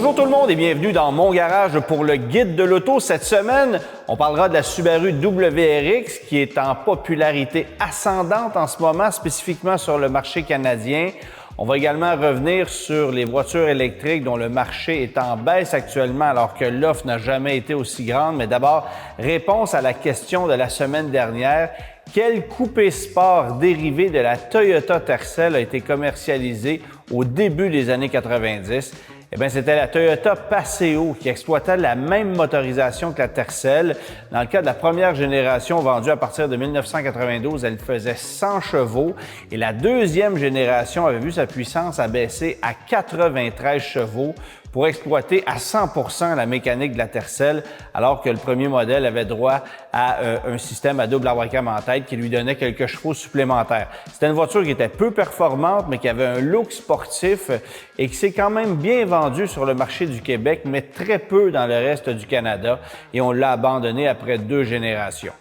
Bonjour tout le monde et bienvenue dans Mon Garage pour le guide de l'auto. Cette semaine, on parlera de la Subaru WRX qui est en popularité ascendante en ce moment, spécifiquement sur le marché canadien. On va également revenir sur les voitures électriques dont le marché est en baisse actuellement alors que l'offre n'a jamais été aussi grande. Mais d'abord, réponse à la question de la semaine dernière. Quel coupé sport dérivé de la Toyota Tercel a été commercialisé au début des années 90? Eh bien, c'était la Toyota Paseo qui exploitait la même motorisation que la Tercel. Dans le cas de la première génération vendue à partir de 1992, elle faisait 100 chevaux et la deuxième génération avait vu sa puissance abaisser à 93 chevaux pour exploiter à 100% la mécanique de la Tercel, alors que le premier modèle avait droit à un système à double abracam en tête qui lui donnait quelques chevaux supplémentaires. C'était une voiture qui était peu performante, mais qui avait un look sportif et qui s'est quand même bien vendue sur le marché du Québec, mais très peu dans le reste du Canada, et on l'a abandonnée après 2 générations.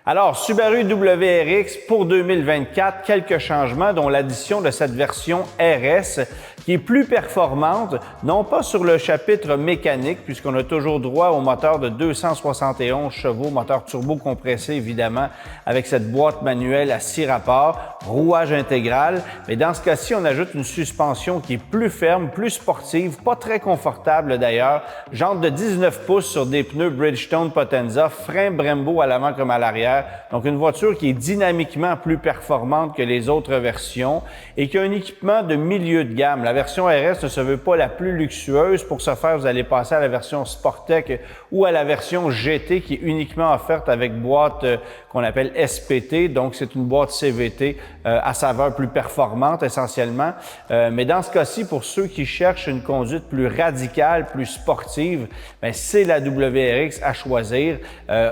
Alors, Subaru WRX pour 2024, quelques changements, dont l'addition de cette version RS qui est plus performante, non pas sur le chapitre mécanique, puisqu'on a toujours droit au moteur de 271 chevaux, moteur turbo compressé évidemment, avec cette boîte manuelle à 6 rapports, rouage intégral, mais dans ce cas-ci, on ajoute une suspension qui est plus ferme, plus sportive, pas très confortable d'ailleurs, jante de 19 pouces sur des pneus Bridgestone Potenza, frein Brembo à l'avant comme à l'arrière, donc une voiture qui est dynamiquement plus performante que les autres versions et qui a un équipement de milieu de gamme. La version RS ne se veut pas la plus luxueuse. Pour ce faire, vous allez passer à la version Sportec ou à la version GT qui est uniquement offerte avec boîte qu'on appelle SPT. Donc, c'est une boîte CVT à saveur plus performante essentiellement. Mais dans ce cas-ci, pour ceux qui cherchent une conduite plus radicale, plus sportive, bien, c'est la WRX à choisir.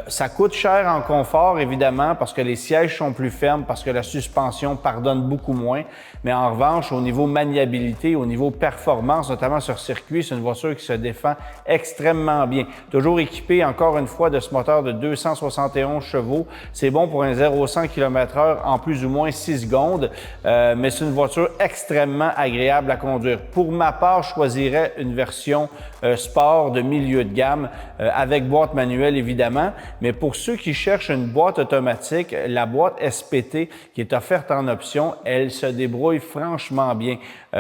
Ça coûte cher en confort, évidemment, parce que les sièges sont plus fermes, parce que la suspension pardonne beaucoup moins. Mais en revanche, au niveau maniabilité, au niveau performance, notamment sur circuit, c'est une voiture qui se défend extrêmement bien. Toujours équipée, encore une fois, de ce moteur de 271 chevaux. C'est bon pour un 0-100 km/h en plus ou moins 6 secondes, mais c'est une voiture extrêmement agréable à conduire. Pour ma part, je choisirais une version sport de milieu de gamme avec boîte manuelle, évidemment. Mais pour ceux qui cherchent une boîte automatique, la boîte SPT qui est offerte en option, elle se débrouille franchement bien.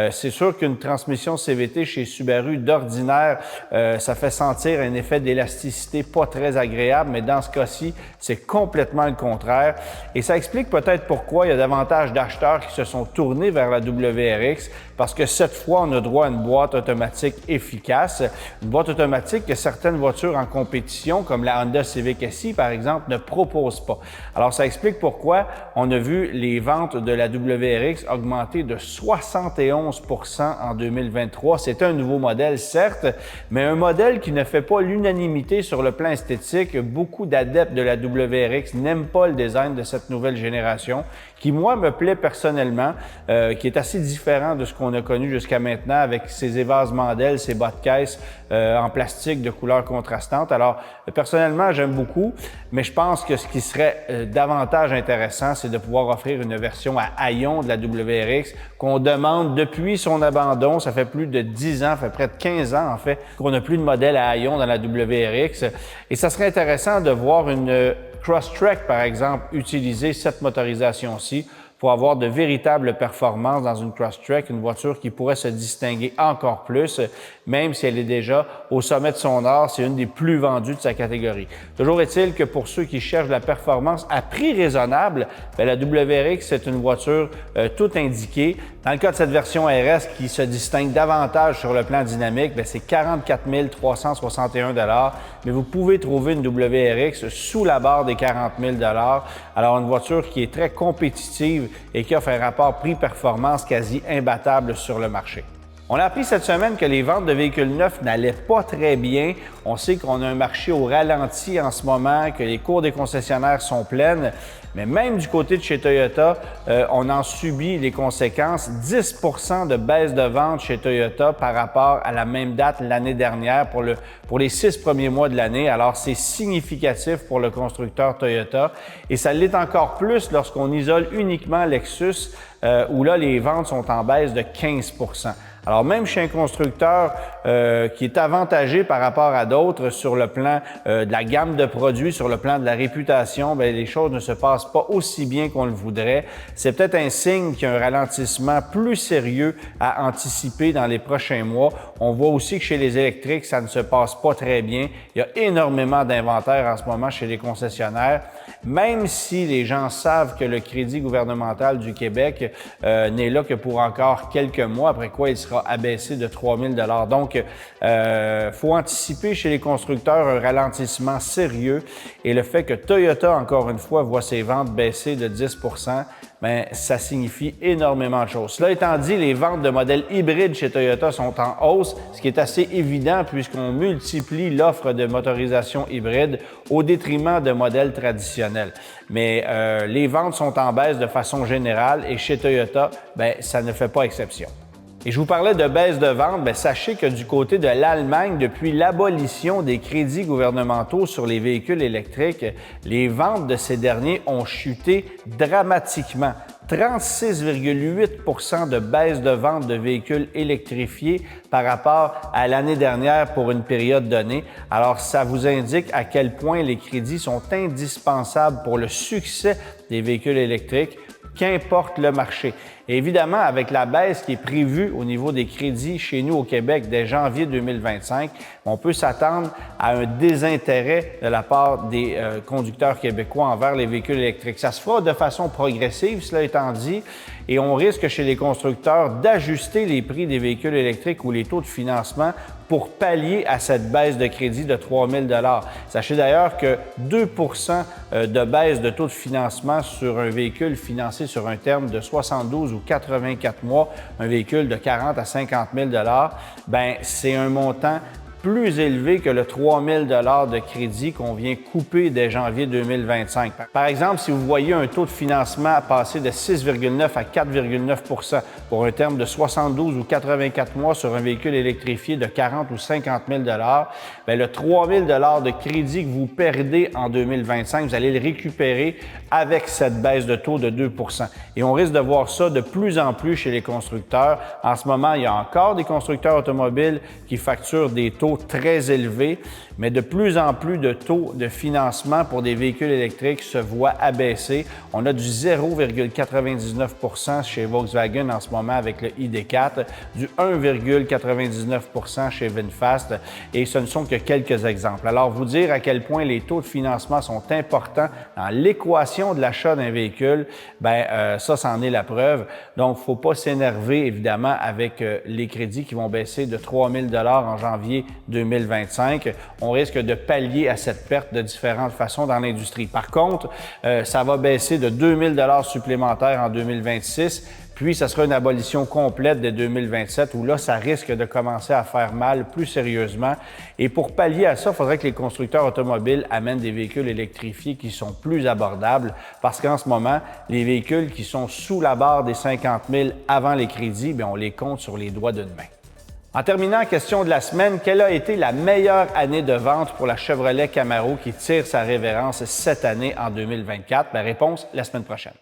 C'est sûr qu'une transmission CVT chez Subaru d'ordinaire, ça fait sentir un effet d'élasticité pas très agréable, mais dans ce cas-ci, c'est complètement le contraire. Et ça explique peut-être pourquoi il y a davantage d'acheteurs qui se sont tournés vers la WRX, parce que cette fois, on a droit à une boîte automatique efficace, une boîte automatique que certaines voitures en compétition, comme la Honda Civic SI par exemple, ne proposent pas. Alors, ça explique pourquoi on a vu les ventes de la WRX augmenter de 71% en 2023. C'est un nouveau modèle, certes, mais un modèle qui ne fait pas l'unanimité sur le plan esthétique. Beaucoup d'adeptes de la WRX n'aiment pas le design de cette nouvelle génération, qui, moi, me plaît personnellement, qui est assez différent de ce qu'on a connu jusqu'à maintenant avec ses évasements d'ailes, ses bas de caisse en plastique de couleur contrastante. Alors, personnellement, j'aime beaucoup, mais je pense que ce qui serait davantage intéressant, c'est de pouvoir offrir une version à haillons de la WRX qu'on demande depuis son abandon. Ça fait plus de 10 ans, ça fait près de 15 ans en fait, qu'on n'a plus de modèle à haillons dans la WRX. Et ça serait intéressant de voir une Crosstrek, par exemple, utiliser cette motorisation-ci pour avoir de véritables performances dans une Crosstrek, une voiture qui pourrait se distinguer encore plus, même si elle est déjà au sommet de son art. C'est une des plus vendues de sa catégorie. Toujours est-il que pour ceux qui cherchent la performance à prix raisonnable, bien, la WRX, c'est une voiture toute indiquée. Dans le cas de cette version RS qui se distingue davantage sur le plan dynamique, bien, c'est 44 361 $, mais vous pouvez trouver une WRX sous la barre des 40 000 $. Alors, une voiture qui est très compétitive et qui offre un rapport prix-performance quasi imbattable sur le marché. On a appris cette semaine que les ventes de véhicules neufs n'allaient pas très bien. On sait qu'on a un marché au ralenti en ce moment, que les cours des concessionnaires sont pleines. Mais même du côté de chez Toyota, on en subit les conséquences. 10% de baisse de vente chez Toyota par rapport à la même date l'année dernière pour les 6 premiers mois de l'année. Alors, c'est significatif pour le constructeur Toyota et ça l'est encore plus lorsqu'on isole uniquement Lexus, où là, les ventes sont en baisse de 15%. Alors même chez un constructeur qui est avantagé par rapport à d'autres sur le plan de la gamme de produits, sur le plan de la réputation, bien, les choses ne se passent pas aussi bien qu'on le voudrait. C'est peut-être un signe qu'il y a un ralentissement plus sérieux à anticiper dans les prochains mois. On voit aussi que chez les électriques, ça ne se passe pas très bien. Il y a énormément d'inventaire en ce moment chez les concessionnaires. Même si les gens savent que le crédit gouvernemental du Québec n'est là que pour encore quelques mois, après quoi il sera abaissé de 3 000 $. Donc, faut anticiper chez les constructeurs un ralentissement sérieux et le fait que Toyota, encore une fois, voit ses ventes baisser de 10 %, bien, ça signifie énormément de choses. Cela étant dit, les ventes de modèles hybrides chez Toyota sont en hausse, ce qui est assez évident puisqu'on multiplie l'offre de motorisation hybride au détriment de modèles traditionnels. Mais les ventes sont en baisse de façon générale et chez Toyota, bien, ça ne fait pas exception. Et je vous parlais de baisse de vente, bien, sachez que du côté de l'Allemagne, depuis l'abolition des crédits gouvernementaux sur les véhicules électriques, les ventes de ces derniers ont chuté dramatiquement. 36,8 % de baisse de vente de véhicules électrifiés par rapport à l'année dernière pour une période donnée. Alors, ça vous indique à quel point les crédits sont indispensables pour le succès des véhicules électriques, qu'importe le marché. Et évidemment, avec la baisse qui est prévue au niveau des crédits chez nous au Québec dès janvier 2025, on peut s'attendre à un désintérêt de la part des conducteurs québécois envers les véhicules électriques. Ça se fera de façon progressive, cela étant dit, et on risque chez les constructeurs d'ajuster les prix des véhicules électriques ou les taux de financement pour pallier à cette baisse de crédit de 3 000 $. Sachez d'ailleurs que 2 % de baisse de taux de financement sur un véhicule financé sur un terme de 72 ou 84 mois, un véhicule de 40 à 50 000 $, bien, c'est un montant plus élevé que le 3 000 $ de crédit qu'on vient couper dès janvier 2025. Par exemple, si vous voyez un taux de financement passer de 6,9 à 4,9 % pour un terme de 72 ou 84 mois sur un véhicule électrifié de 40 ou 50 000 $, bien, le 3 000 $ de crédit que vous perdez en 2025, vous allez le récupérer avec cette baisse de taux de 2 %. Et on risque de voir ça de plus en plus chez les constructeurs. En ce moment, il y a encore des constructeurs automobiles qui facturent des taux très élevés, mais de plus en plus de taux de financement pour des véhicules électriques se voient abaisser. On a du 0,99 % chez Volkswagen en ce moment avec le ID4, du 1,99 % chez VinFast, et ce ne sont que quelques exemples. Alors, vous dire à quel point les taux de financement sont importants dans l'équation de l'achat d'un véhicule, bien, ça, c'en est la preuve. Donc, il ne faut pas s'énerver, évidemment, avec les crédits qui vont baisser de 3 000 $ en janvier 2025. On risque de pallier à cette perte de différentes façons dans l'industrie. Par contre, ça va baisser de 2 000 $ supplémentaires en 2026, puis ça sera une abolition complète dès 2027 où là, ça risque de commencer à faire mal plus sérieusement. Et pour pallier à ça, il faudrait que les constructeurs automobiles amènent des véhicules électrifiés qui sont plus abordables parce qu'en ce moment, les véhicules qui sont sous la barre des 50 000 avant les crédits, bien, on les compte sur les doigts d'une main. En terminant, question de la semaine, quelle a été la meilleure année de vente pour la Chevrolet Camaro qui tire sa révérence cette année en 2024? La réponse, la semaine prochaine.